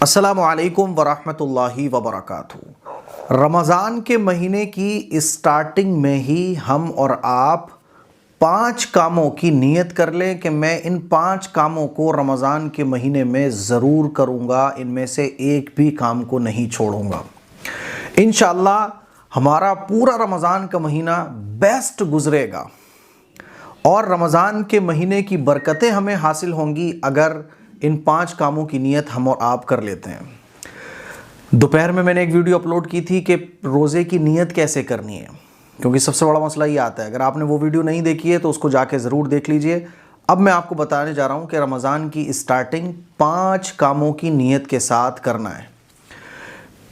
अस्सलामु अलैकुम वरहमतुल्लाहि वबरकातुहू। रमज़ान के महीने की स्टार्टिंग में ही हम और आप 5 कामों की नीयत कर लें कि मैं इन 5 कामों को रमज़ान के महीने में ज़रूर करूँगा, इनमें से एक भी काम को नहीं छोड़ूँगा। इंशाअल्लाह हमारा पूरा रमज़ान का महीना बेस्ट गुज़रेगा और रमज़ान के महीने की बरकतें हमें हासिल होंगी अगर इन 5 कामों की नीयत हम और आप कर लेते हैं। दोपहर में मैंने एक वीडियो अपलोड की थी कि रोज़े की नीयत कैसे करनी है, क्योंकि सबसे बड़ा मसला ये आता है। अगर आपने वो वीडियो नहीं देखी है तो उसको जाके ज़रूर देख लीजिए। अब मैं आपको बताने जा रहा हूँ कि रमज़ान की स्टार्टिंग 5 कामों की नीयत के साथ करना है।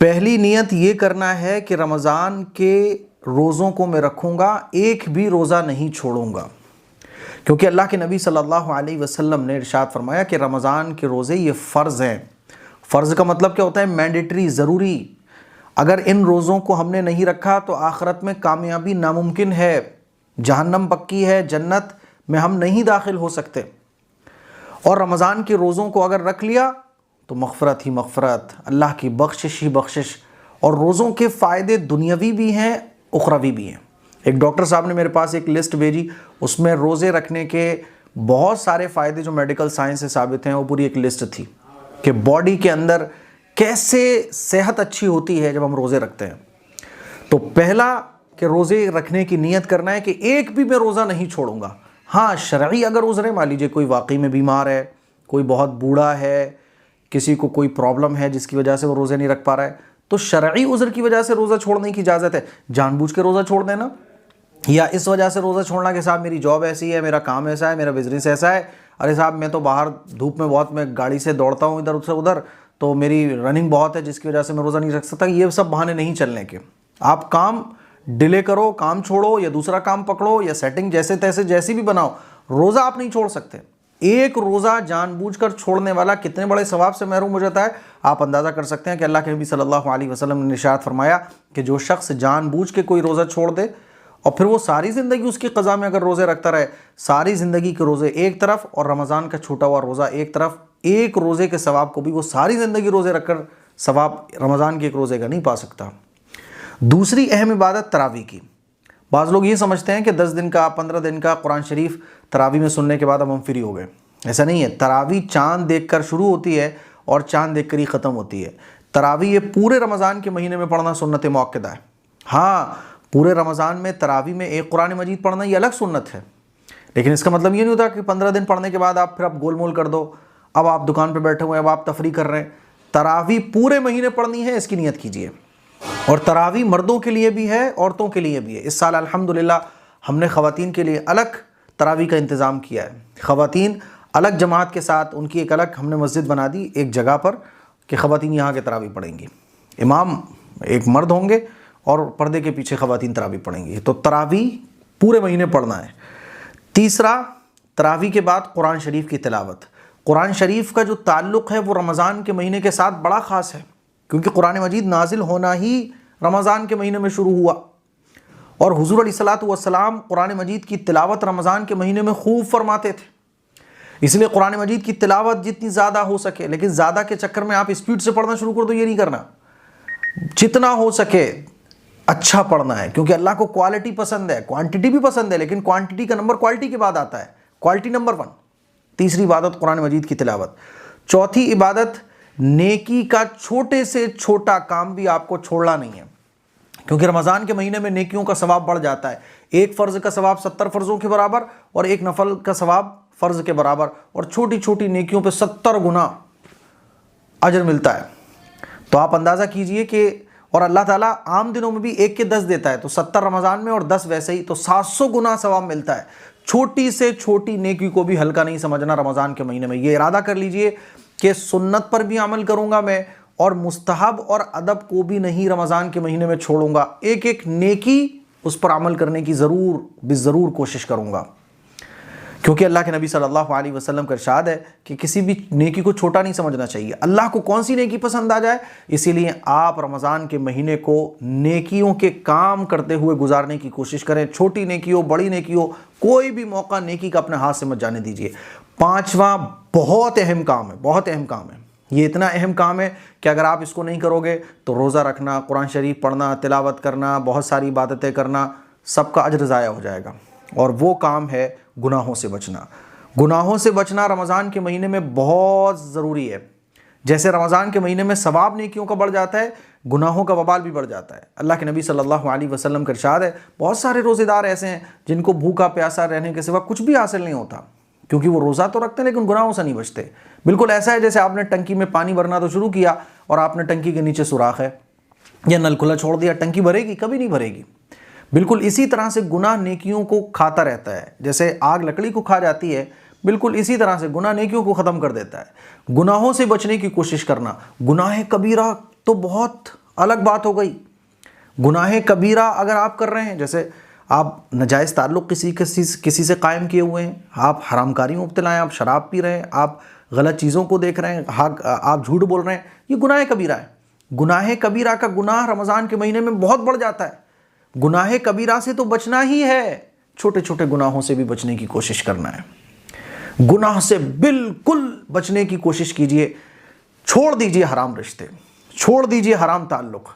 पहली नीयत ये करना है कि रमज़ान के रोज़ों को मैं रखूँगा, एक भी रोज़ा नहीं छोड़ूँगा, क्योंकि अल्लाह के नबी सल्लल्लाहु अलैहि वसल्लम ने इरशाद फरमाया कि रमज़ान के रोज़े ये फ़र्ज़ हैं। फ़र्ज़ का मतलब क्या होता है? मैंडेटरी, ज़रूरी। अगर इन रोज़ों को हमने नहीं रखा तो आखिरत में कामयाबी नामुमकिन है, जहन्नम पक्की है, जन्नत में हम नहीं दाखिल हो सकते। और रमज़ान के रोज़ों को अगर रख लिया तो मग़फ़िरत ही मग़फ़िरत, अल्लाह की बख्शिश ही बख्शिश। और रोज़ों के फ़ायदे दुनियावी भी हैं, उखरवी भी हैं। एक डॉक्टर साहब ने मेरे पास एक लिस्ट भेजी, उसमें रोज़े रखने के बहुत सारे फ़ायदे जो मेडिकल साइंस से साबित हैं, वो पूरी एक लिस्ट थी कि बॉडी के अंदर कैसे सेहत अच्छी होती है जब हम रोज़े रखते हैं। तो पहला कि रोज़े रखने की नीयत करना है कि एक भी मैं रोज़ा नहीं छोड़ूंगा। हाँ, शरई अगर उज़र, मान लीजिए कोई वाकई में बीमार है, कोई बहुत बूढ़ा है, किसी को कोई प्रॉब्लम है जिसकी वजह से वो रोज़े नहीं रख पा रहा है, तो शरई उज़र की वजह से रोज़ा छोड़ने की इजाज़त है। जानबूझ के रोज़ा छोड़ देना या इस वजह से रोज़ा छोड़ना कि साहब मेरी जॉब ऐसी है, मेरा काम ऐसा है, मेरा बिज़नेस ऐसा है, अरे साहब मैं तो बाहर धूप में बहुत, मैं गाड़ी से दौड़ता हूँ इधर से उधर, तो मेरी रनिंग बहुत है जिसकी वजह से मैं रोज़ा नहीं रख सकता। ये सब बहाने नहीं चलने के। आप काम डिले करो, काम छोड़ो या दूसरा काम पकड़ो या सेटिंग जैसे तैसे जैसी भी बनाओ, रोज़ा आप नहीं छोड़ सकते। एक रोज़ा जानबूझकर छोड़ने वाला कितने बड़े सवाब से महरूम हो जाता है, आप अंदाज़ा कर सकते हैं कि अल्लाह के नबी सल्लल्लाहु अलैहि वसल्लम ने इरशाद फरमाया कि जो शख्स जानबूझ के कोई रोज़ा छोड़ दे और फिर वो सारी ज़िंदगी उसकी क़ज़ा में अगर रोज़े रखता रहे, सारी ज़िंदगी के रोज़े एक तरफ और रमज़ान का छूटा हुआ रोज़ा एक तरफ, एक रोज़े के सवाब को भी वो सारी ज़िंदगी रोज़े रखकर सवाब रमज़ान के एक रोज़े का नहीं पा सकता। दूसरी अहम इबादत तरावी की। बाज़ लोग ये समझते हैं कि 10 दिन का, 15 दिन का कुरान शरीफ तरावी में सुनने के बाद अब हम फ्री हो गए। ऐसा नहीं है। तरावी चाँद देखकर शुरू होती है और चाँद देखकर ही ख़त्म होती है। तरावी ये पूरे रमज़ान के महीने में पढ़ना सुन्नत मुअक्कदा है। हाँ, पूरे रमज़ान में तरावी में एक कुरान मजीद पढ़ना ये अलग सुन्नत है, लेकिन इसका मतलब ये नहीं होता कि 15 दिन पढ़ने के बाद आप फिर आप गोलमोल कर दो, अब आप दुकान पर बैठे हुए हैं, अब आप तफरी कर रहे हैं। तरावी पूरे महीने पढ़नी है, इसकी नियत कीजिए। और तरावी मर्दों के लिए भी है, औरतों के लिए भी है। इस साल अल्हम्दुलिल्लाह हमने ख़वातीन के लिए अलग तरावी का इंतज़ाम किया है। ख़वातीन अलग जमात के साथ, उनकी एक अलग हमने मस्जिद बना दी एक जगह पर कि ख़वातीन यहाँ के तरावी पढ़ेंगी। इमाम एक मर्द होंगे और पर्दे के पीछे ख़वातीन तरावी पढ़ेंगी। तो तरावी पूरे महीने पढ़ना है। तीसरा, तरावी के बाद कुरान शरीफ की तिलावत। कुरान शरीफ का जो ताल्लुक़ है वो रमज़ान के महीने के साथ बड़ा ख़ास है, क्योंकि कुरान मजीद नाजिल होना ही रमज़ान के महीने में शुरू हुआ और हुज़ूर अलैहिस्सलातु वस्सलाम कुरान मजीद की तिलावत रमज़ान के महीने में खूब फरमाते थे। इसलिए कुरान मजीद की तिलावत जितनी ज़्यादा हो सके, लेकिन ज़्यादा के चक्कर में आप स्पीड से पढ़ना शुरू कर दो, ये नहीं करना। जितना हो सके अच्छा पढ़ना है, क्योंकि अल्लाह को क्वालिटी पसंद है, क्वांटिटी भी पसंद है, लेकिन क्वांटिटी का नंबर क्वालिटी के बाद आता है, क्वालिटी नंबर 1। तीसरी इबादत कुरान मजीद की तिलावत। चौथी इबादत, नेकी का छोटे से छोटा काम भी आपको छोड़ना नहीं है, क्योंकि रमज़ान के महीने में नेकियों का सवाब बढ़ जाता है। एक फ़र्ज़ का सवाब 70 फ़र्ज़ों के बराबर और एक नफल का सवाब फ़र्ज़ के बराबर, और छोटी छोटी नेकियों पे 70 गुना अजर मिलता है। तो आप अंदाज़ा कीजिए कि, और अल्लाह ताला आम दिनों में भी 1 के 10 देता है, तो 70 रमज़ान में और 10 वैसे ही, तो 700 गुना सवाब मिलता है। छोटी से छोटी नेकी को भी हल्का नहीं समझना रमज़ान के महीने में। ये इरादा कर लीजिए कि सुन्नत पर भी अमल करूँगा मैं और मुस्तहब और अदब को भी नहीं रमज़ान के महीने में छोड़ूंगा। एक एक नेकी उस पर अमल करने की ज़रूर कोशिश करूँगा, क्योंकि अल्लाह के नबी सल्लल्लाहु अलैहि वसल्लम का इरशाद है कि किसी भी नेकी को छोटा नहीं समझना चाहिए। अल्लाह को कौन सी नेकी पसंद आ जाए, इसीलिए आप रमज़ान के महीने को नेकियों के काम करते हुए गुजारने की कोशिश करें। छोटी नेकी हो, बड़ी नेकी हो, कोई भी मौका नेकी का अपने हाथ से मत जाने दीजिए। 5वां बहुत अहम काम है, बहुत अहम काम है। ये इतना अहम काम है कि अगर आप इसको नहीं करोगे तो रोज़ा रखना, कुरान शरीफ पढ़ना, तिलावत करना, बहुत सारी इबादतें करना, सबका अजर ज़ाया हो जाएगा। और वो काम है गुनाहों से बचना। गुनाहों से बचना रमज़ान के महीने में बहुत ज़रूरी है। जैसे रमज़ान के महीने में सवाब नेकियों का बढ़ जाता है, गुनाहों का वबाल भी बढ़ जाता है। अल्लाह के नबी सल्लल्लाहु अलैहि वसल्लम का इरशाद है, बहुत सारे रोज़ेदार ऐसे हैं जिनको भूखा प्यासा रहने के सिवा कुछ भी हासिल नहीं होता, क्योंकि वो रोज़ा तो रखते हैं लेकिन गुनाहों से नहीं बचते। बिल्कुल ऐसा है जैसे आपने टंकी में पानी भरना तो शुरू किया और आपने टंकी के नीचे सुराख है या नल खुला छोड़ दिया, टंकी भरेगी? कभी नहीं भरेगी। बिल्कुल इसी तरह से गुनाह नेकियों को खाता रहता है। जैसे आग लकड़ी को खा जाती है, बिल्कुल इसी तरह से गुनाह नेकियों को ख़त्म कर देता है। गुनाहों से बचने की कोशिश करना। गुनाह कबीरा तो बहुत अलग बात हो गई। गुनाह कबीरा अगर आप कर रहे हैं, जैसे आप नाजायज़ ताल्लुक़ किसी से कायम किए हुए हैं, आप हरामकारी में मुब्तला हैं, आप शराब पी रहे हैं, आप गलत चीज़ों को देख रहे हैं, आप झूठ बोल रहे हैं, ये गुनाह कबीरा है। गुनाह कबीरा का गुनाह रमज़ान के महीने में बहुत बढ़ जाता है। गुनाह कबीरा से तो बचना ही है, छोटे छोटे गुनाहों से भी बचने की कोशिश करना है। गुनाह से बिल्कुल बचने की कोशिश कीजिए। छोड़ दीजिए हराम रिश्ते, छोड़ दीजिए हराम ताल्लुक़,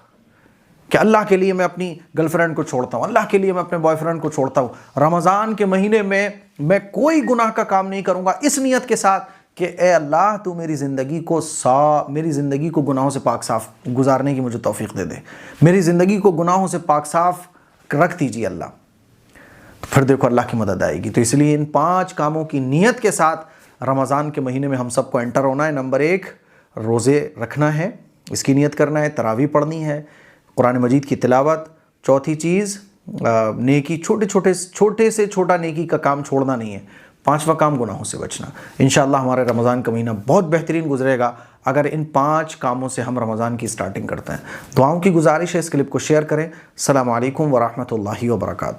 कि अल्लाह के लिए मैं अपनी गर्लफ्रेंड को छोड़ता हूँ, अल्लाह के लिए मैं अपने बॉयफ्रेंड को छोड़ता हूँ। रमज़ान के महीने में मैं कोई गुनाह का काम नहीं करूँगा, इस नियत के साथ कि ए अल्लाह तू मेरी ज़िंदगी को गुनाहों से पाक साफ़ गुजारने की मुझे तौफीक दे दे, मेरी ज़िंदगी को गुनाहों से पाक साफ़ रख दीजिए अल्लाह। तो फिर देखो अल्लाह की मदद आएगी। तो इसलिए इन 5 कामों की नियत के साथ रमज़ान के महीने में हम सबको एंटर होना है। नंबर 1, रोज़े रखना है, इसकी नियत करना है। तरावी पढ़नी है, कुरान मजीद की तिलावत। चौथी चीज़ नेकी, छोटे से छोटा नेकी का काम छोड़ना नहीं है। 5वां काम गुनाहों से बचना। इंशाअल्लाह हमारे रमज़ान का महीना बहुत बेहतरीन गुजरेगा अगर इन 5 कामों से हम रमज़ान की स्टार्टिंग करते हैं। दुआओं की गुजारिश है, इस क्लिप को शेयर करें। अस्सलामु अलैकुम व रहमतुल्लाहि व बरकातुहू।